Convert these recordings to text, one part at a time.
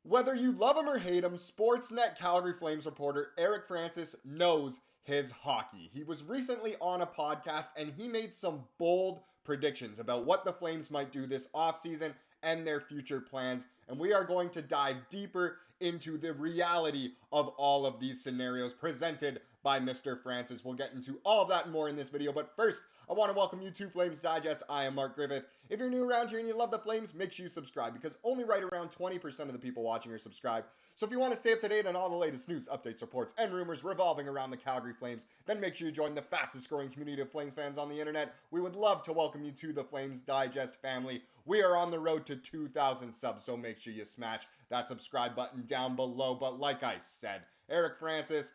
Whether you love him or hate him, Sportsnet Calgary Flames reporter Eric Francis knows his hockey. He was recently on a podcast and he made some bold predictions about what the Flames might do this offseason and their future plans. And we are going to dive deeper into the reality of all of these scenarios presented by Mr. Francis. We'll get into all of that and more in this video. But first, I want to welcome you to Flames Digest. I am Mark Griffith. If you're new around here and you love the Flames, make sure you subscribe because only right around 20% of the people watching are subscribed. So if you want to stay up to date on all the latest news, updates, reports, and rumors revolving around the Calgary Flames, then make sure you join the fastest growing community of Flames fans on the internet. We would love to welcome you to the Flames Digest family. We are on the road to 2,000 subs, so make sure you smash that subscribe button down below. But like I said, Eric Francis,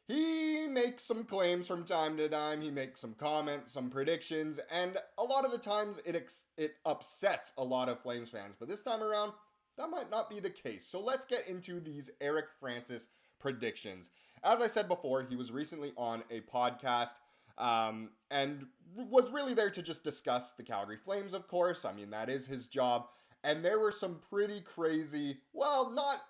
he makes some claims from time to time. He makes some comments, some predictions, and a lot of the times it upsets a lot of Flames fans. But this time around, that might not be the case. So let's get into these Eric Francis predictions. As I said before, he was recently on a podcast and was really there to just discuss the Calgary Flames, of course. I mean, that is his job. And there were some pretty crazy, well, not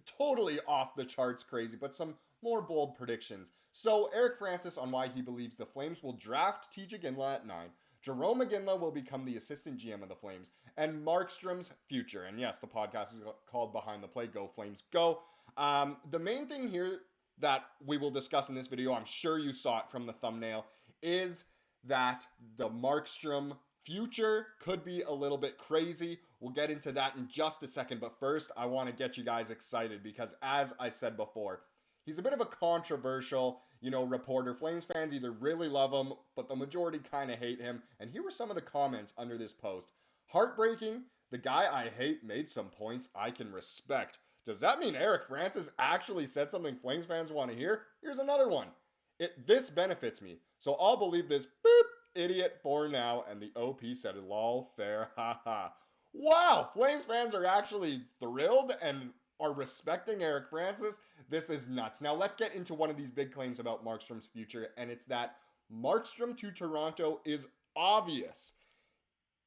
totally off the charts crazy, but some more bold predictions. So Eric Francis on why he believes the Flames will draft Tij and Jarome at 9. Jarome Iginla will become the assistant GM of the Flames, and Markstrom's future. And yes, the podcast is called Behind the Play, Go Flames Go. The main thing here that we will discuss in this video, I'm sure you saw it from the thumbnail, is that the Markstrom future could be a little bit crazy. We'll get into that in just a second, but first I want to get you guys excited because as I said before, he's a bit of a controversial, reporter. Flames fans either really love him, but the majority kind of hate him. And here were some of the comments under this post. Heartbreaking. The guy I hate made some points I can respect. Does that mean Eric Francis actually said something Flames fans want to hear? Here's another one. This benefits me, so I'll believe this idiot for now. And the OP said, lol, fair, haha. Wow, Flames fans are actually thrilled and are respecting Eric Francis. This is nuts. Now let's get into one of these big claims about Markstrom's future, and it's that Markstrom to Toronto is obvious.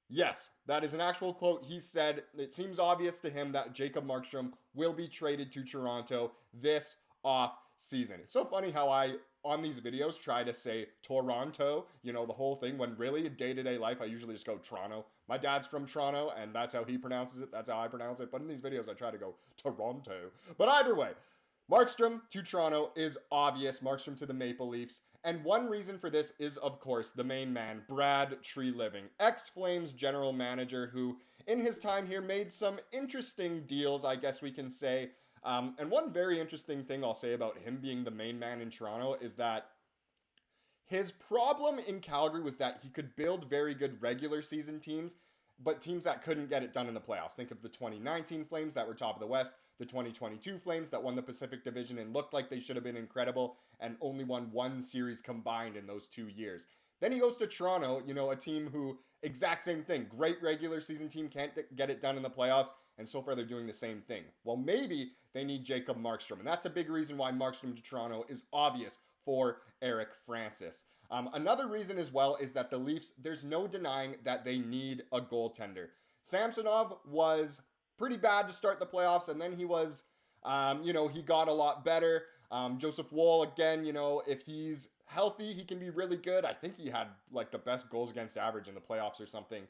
Yes, that is an actual quote. He said it seems obvious to him that Jacob Markstrom will be traded to Toronto this off season. It's so funny how I, on these videos, try to say Toronto, the whole thing, when really in day-to-day life, I usually just go Toronto. My dad's from Toronto, and that's how he pronounces it. That's how I pronounce it. But in these videos, I try to go Toronto. But either way, Markstrom to Toronto is obvious. Markstrom to the Maple Leafs. And one reason for this is, of course, the main man, Brad Treliving, ex-Flames general manager who, in his time here, made some interesting deals, I guess we can say. And one very interesting thing I'll say about him being the main man in Toronto is that his problem in Calgary was that he could build very good regular season teams, but teams that couldn't get it done in the playoffs. Think of the 2019 Flames that were top of the West, the 2022 Flames that won the Pacific Division and looked like they should have been incredible and only won one series combined in those 2 years. Then he goes to Toronto, a team who, exact same thing, great regular season team, can't get it done in the playoffs, and so far they're doing the same thing. Well, maybe they need Jacob Markstrom, and that's a big reason why Markstrom to Toronto is obvious for Eric Francis. Another reason as well is that the Leafs, there's no denying that they need a goaltender. Samsonov was pretty bad to start the playoffs, and then he was, he got a lot better. Joseph Woll, again, if he's healthy, he can be really good. I think he had like the best goals against average in the playoffs or something.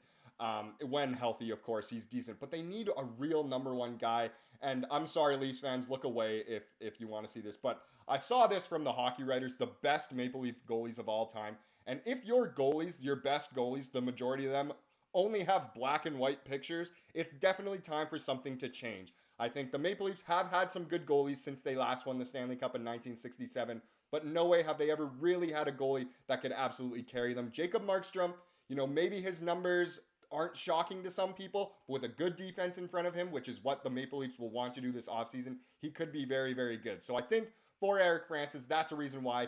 When healthy, of course, he's decent. But they need a real number one guy. And I'm sorry, Leafs fans, look away if you want to see this. But I saw this from the Hockey Writers, the best Maple Leaf goalies of all time. And if your goalies, your best goalies, the majority of them, only have black and white pictures, it's definitely time for something to change. I think the Maple Leafs have had some good goalies since they last won the Stanley Cup in 1967, but no way have they ever really had a goalie that could absolutely carry them. Jacob Markstrom, maybe his numbers aren't shocking to some people, but with a good defense in front of him, which is what the Maple Leafs will want to do this offseason, he could be very, very good. So I think for Eric Francis, that's a reason why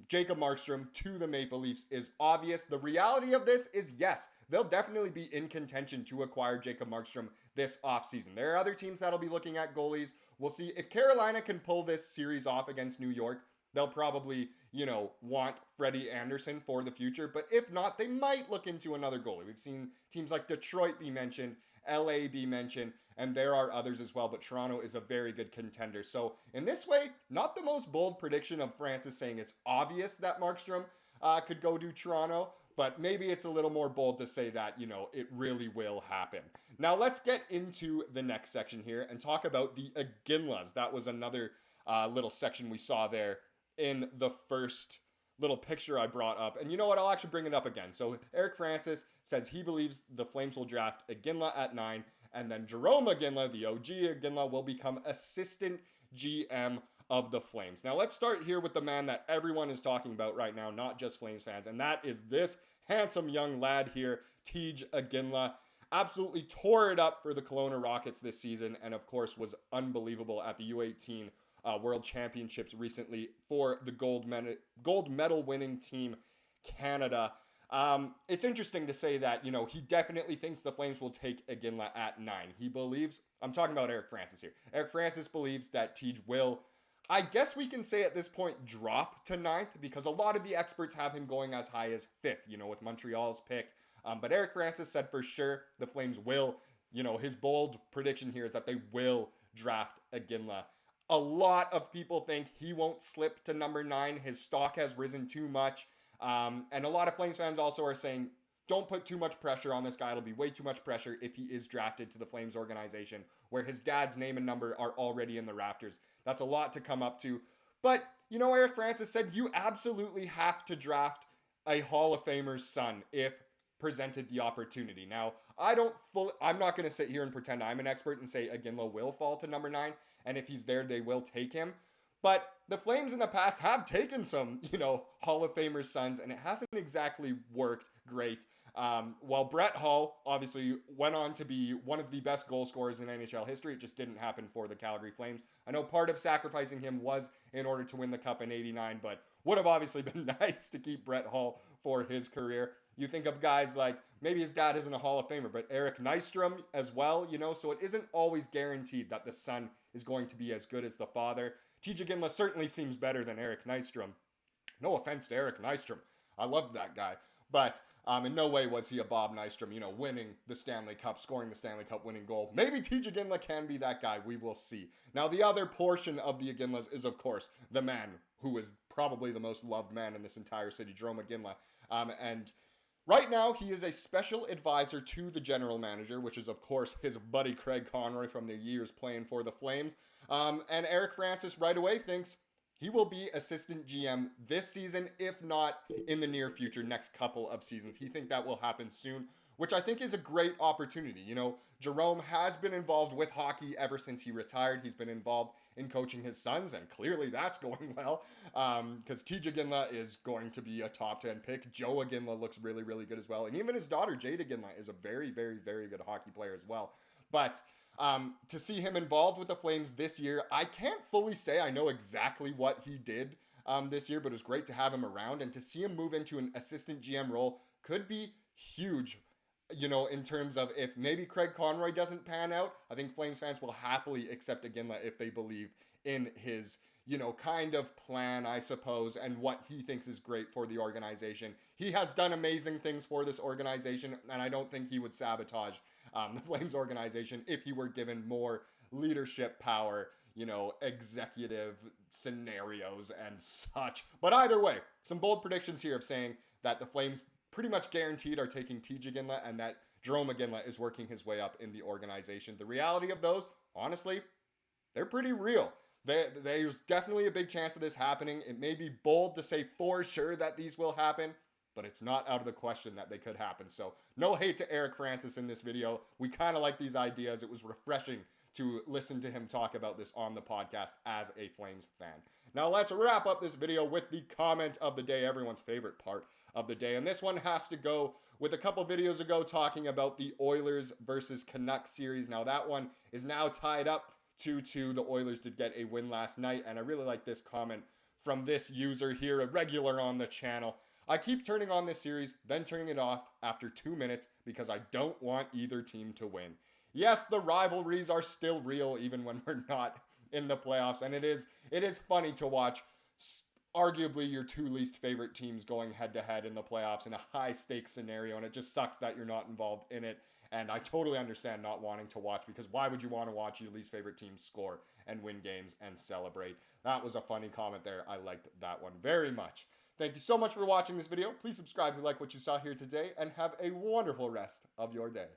Jacob Markstrom to the Maple Leafs is obvious. The reality of this is, yes, they'll definitely be in contention to acquire Jacob Markstrom this offseason. There are other teams that'll be looking at goalies. We'll see if Carolina can pull this series off against New York. They'll probably, want Freddie Anderson for the future. But if not, they might look into another goalie. We've seen teams like Detroit be mentioned LA be mentioned, and there are others as well, but Toronto is a very good contender. So in this way, not the most bold prediction of Francis saying it's obvious that Markstrom could go to Toronto, but maybe it's a little more bold to say that, it really will happen. Now let's get into the next section here and talk about the Iginlas. That was another little section we saw there in the first little picture I brought up. And you know what? I'll actually bring it up again. So Eric Francis says he believes the Flames will draft Iginla at 9, and then Jarome Iginla, the OG Iginla, will become assistant GM of the Flames. Now let's start here with the man that everyone is talking about right now, not just Flames fans, and that is this handsome young lad here, Tij Iginla. Absolutely tore it up for the Kelowna Rockets this season, and of course was unbelievable at the U18 World Championships recently for the gold medal winning team Canada. It's interesting to say that, he definitely thinks the Flames will take Iginla at 9. He believes, I'm talking about Eric Francis here. Eric Francis believes that Tej will, I guess we can say at this point, drop to 9th, because a lot of the experts have him going as high as 5th, with Montreal's pick. But Eric Francis said for sure the Flames will, his bold prediction here is that they will draft Iginla. A lot of people think he won't slip to number 9. His stock has risen too much. And a lot of Flames fans also are saying, don't put too much pressure on this guy. It'll be way too much pressure if he is drafted to the Flames organization, where his dad's name and number are already in the rafters. That's a lot to come up to. But, Eric Francis said you absolutely have to draft a Hall of Famer's son if presented the opportunity. Now, I'm not going to sit here and pretend I'm an expert and say Iginla will fall to number 9, and if he's there, they will take him. But the Flames in the past have taken some, Hall of Famers' sons, and it hasn't exactly worked great. While Brett Hull obviously went on to be one of the best goal scorers in NHL history, it just didn't happen for the Calgary Flames. I know part of sacrificing him was in order to win the Cup in '89, but would have obviously been nice to keep Brett Hull for his career. You think of guys like, maybe his dad isn't a Hall of Famer, but Eric Nystrom as well, so it isn't always guaranteed that the son is going to be as good as the father. Tij Iginla certainly seems better than Eric Nystrom. No offense to Eric Nystrom. I loved that guy. But in no way was he a Bob Nystrom, winning the Stanley Cup, scoring the Stanley Cup winning goal. Maybe Tij Iginla can be that guy. We will see. Now, the other portion of the Iginlas is, of course, the man who is probably the most loved man in this entire city, Jarome Iginla. And right now, he is a special advisor to the general manager, which is, of course, his buddy Craig Conroy from their years playing for the Flames. And Eric Francis right away thinks he will be assistant GM this season, if not in the near future, next couple of seasons. He thinks that will happen soon, which I think is a great opportunity. Jarome has been involved with hockey ever since he retired. He's been involved in coaching his sons, and clearly that's going well, because Tij Iginla is going to be a top 10 pick. Joe Iginla looks really, really good as well. And even his daughter, Jade Iginla, is a very, very, very good hockey player as well. But to see him involved with the Flames this year, I can't fully say I know exactly what he did this year, but it was great to have him around. And to see him move into an assistant GM role could be huge, in terms of if maybe Craig Conroy doesn't pan out. I think Flames fans will happily accept Iginla if they believe in his, kind of plan, I suppose, and what he thinks is great for the organization. He has done amazing things for this organization, and I don't think he would sabotage the Flames organization if he were given more leadership power, executive scenarios and such. But either way, some bold predictions here of saying that the Flames pretty much guaranteed are taking Tij Iginla, and that Jarome Iginla is working his way up in the organization. The reality of those, honestly, they're pretty real. There's definitely a big chance of this happening. It may be bold to say for sure that these will happen, but it's not out of the question that they could happen. So no hate to Eric Francis in this video. We kind of like these ideas. It was refreshing to listen to him talk about this on the podcast as a Flames fan. Now let's wrap up this video with the comment of the day, everyone's favorite part of the day. And this one has to go with a couple videos ago talking about the Oilers versus Canucks series. Now that one is now tied up 2-2. The Oilers did get a win last night, and I really like this comment from this user here, a regular on the channel. I keep turning on this series, then turning it off after 2 minutes because I don't want either team to win. Yes, the rivalries are still real even when we're not in the playoffs, and it is funny to watch arguably your two least favorite teams going head to head in the playoffs in a high stakes scenario, and it just sucks that you're not involved in it. And I totally understand not wanting to watch, because why would you want to watch your least favorite team score and win games and celebrate? That was a funny comment there. I liked that one very much. Thank you so much for watching this video. Please subscribe if you like what you saw here today, and have a wonderful rest of your day.